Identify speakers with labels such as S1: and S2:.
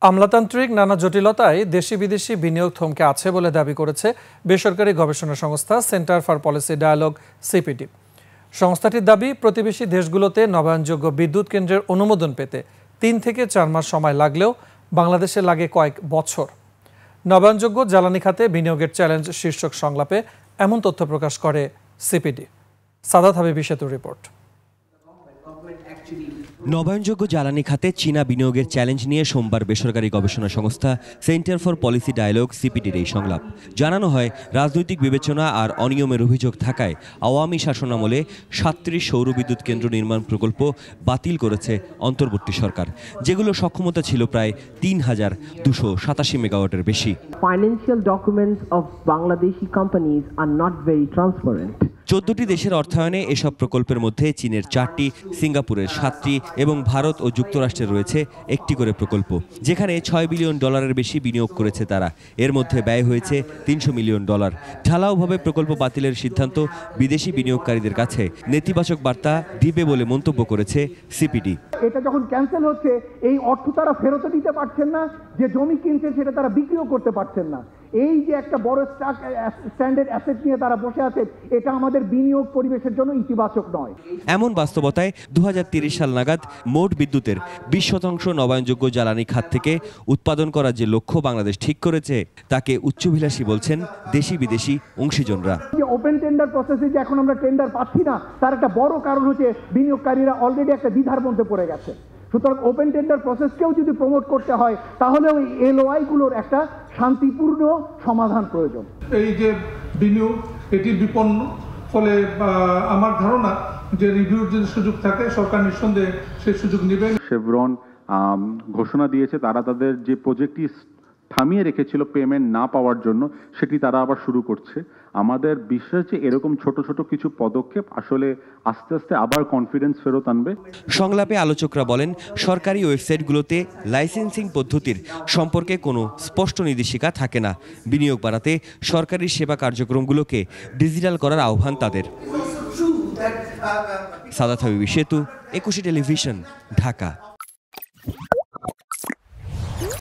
S1: আমলাতান্ত্রিক নানা জটিলতায় দেশি বিদেশি বিনিয়োগ থমকে আছে বলে দাবি করেছে বেসরকারি গবেষণা সংস্থা centre for policy dialogue CPD. সংস্থাটির দাবি, প্রতিবেশী দেশগুলোতে নবায়নযোগ্য বিদ্যুৎ কেন্দ্রের অনুমোদন পেতে ৩ থেকে ৪ মাস সময় লাগলেও বাংলাদেশে লাগে কয়েক বছর। নবায়নযোগ্য জ্বালানি খাতে বিনিয়োগের চ্যালেঞ্জ শীর্ষক সংলাপে এমন তথ্য প্রকাশ করে সিপিডি। সাদাত হাবিবি সেতুর রিপোর্ট।
S2: নবায়নযোগ্য জ্বালানি খাতে চীনা বিনিয়োগের চ্যালেঞ্জ নিয়ে সোমবার বেসরকারি গবেষণা সংস্থা সেন্টার ফর পলিসি ডায়ালগ সিপিডির এই সংলাপ। জানানো হয়, রাজনৈতিক বিবেচনা আর অনিয়মের অভিযোগ থাকায় আওয়ামী শাসনামলে ৩৭ সৌরবিদ্যুৎ কেন্দ্র নির্মাণ প্রকল্প বাতিল করেছে অন্তর্বর্তী সরকার, যেগুলো সক্ষমতা ছিল প্রায় ৩,২৮৭ মেগাওয়াটের বেশি।
S3: Financial documents of Bangladeshi companies are not very transparent.
S2: ১৪টি দেশের অর্থায়নে এসব প্রকল্পের মধ্যে চীনের ৪টি, সিঙ্গাপুরের ৭টি এবং ভারত ও যুক্তরাষ্ট্রের রয়েছে একটি করে প্রকল্প, যেখানে $৬ বিলিয়ন বেশি বিনিয়োগ করেছে তারা। এর মধ্যে ব্যয় হয়েছে $৩০০ মিলিয়ন। ঢালাওভাবে প্রকল্প বাতিলের সিদ্ধান্ত বিদেশি বিনিয়োগকারীদের কাছে নেতিবাচক বার্তা দিবে বলে মন্তব্য করেছে সিপিডি।
S4: এটা যখন ক্যান্সেল হচ্ছে, এই অর্থ তারা ফেরত দিতে পারছেন না, যে জমি কিনছে সেটা তারা বিক্রিও করতে পারছেন না। এই যে একটা বড় স্ট্যান্ডার্ড অ্যাসেট নিয়ে তারা বসে আছে, এটা আমাদের বিনিয়োগ পরিবেশের জন্য ইতিবাচক নয়।
S2: এমন বাস্তবতায় ২০৩০ সাল নাগাদ মোট বিদ্যুতের ২০% নবায়নযোগ্য জ্বালানি খাত থেকে উৎপাদন করার যে লক্ষ্য বাংলাদেশ ঠিক করেছে, তাকে উচ্চাভিলাষী বলছেন দেশি বিদেশি অংশীজনরা।
S4: যে ওপেন টেন্ডার প্রসেসে যে এখন আমরা টেন্ডার পাচ্ছি না, তার একটা বড় কারণ হচ্ছে বিনিয়োগকারীরা অলরেডি একটা দ্বিধার মধ্যে পড়ে গেছে। সুতরাং ওপেন টেন্ডার প্রসেসকেও যদি প্রমোট করতে হয়, তাহলে ওই এলওআই গুলোর একটা শান্তিপূর্ণ সমাধান প্রয়োজন।
S5: এই যে বিনিয়োগ, এটি বিপন্ন, ফলে আমার ধারণা যে রিভিউর যদি সুযোগ থাকে, সরকার নিঃসন্দেহে সেই সুযোগ নেবেন।
S6: শেভরন ঘোষণা দিয়েছে তারা তাদের যে প্রজেক্টটি থামিয়ে রেখেছিল পেমেন্ট না পাওয়ার জন্য, সেটি তারা আবার শুরু করছে। আমাদের বিশ্বাস যে এরকম ছোট ছোট কিছু পদক্ষেপ আসলে আস্তে আস্তে আবার কনফিডেন্স ফেরত আনবে।
S2: সংলাপে আলোচকরা বলেন, সরকারি ওয়েবসাইটগুলোতে লাইসেন্সিং পদ্ধতির সম্পর্কে কোনো স্পষ্ট নির্দেশিকা থাকে না। বিনিয়োগ বাড়াতে সরকারি সেবা কার্যক্রমগুলোকে ডিজিটাল করার আহ্বান তাদের। সাদাত হাবিবি সেতু, ২১ টেলিভিশন, ঢাকা।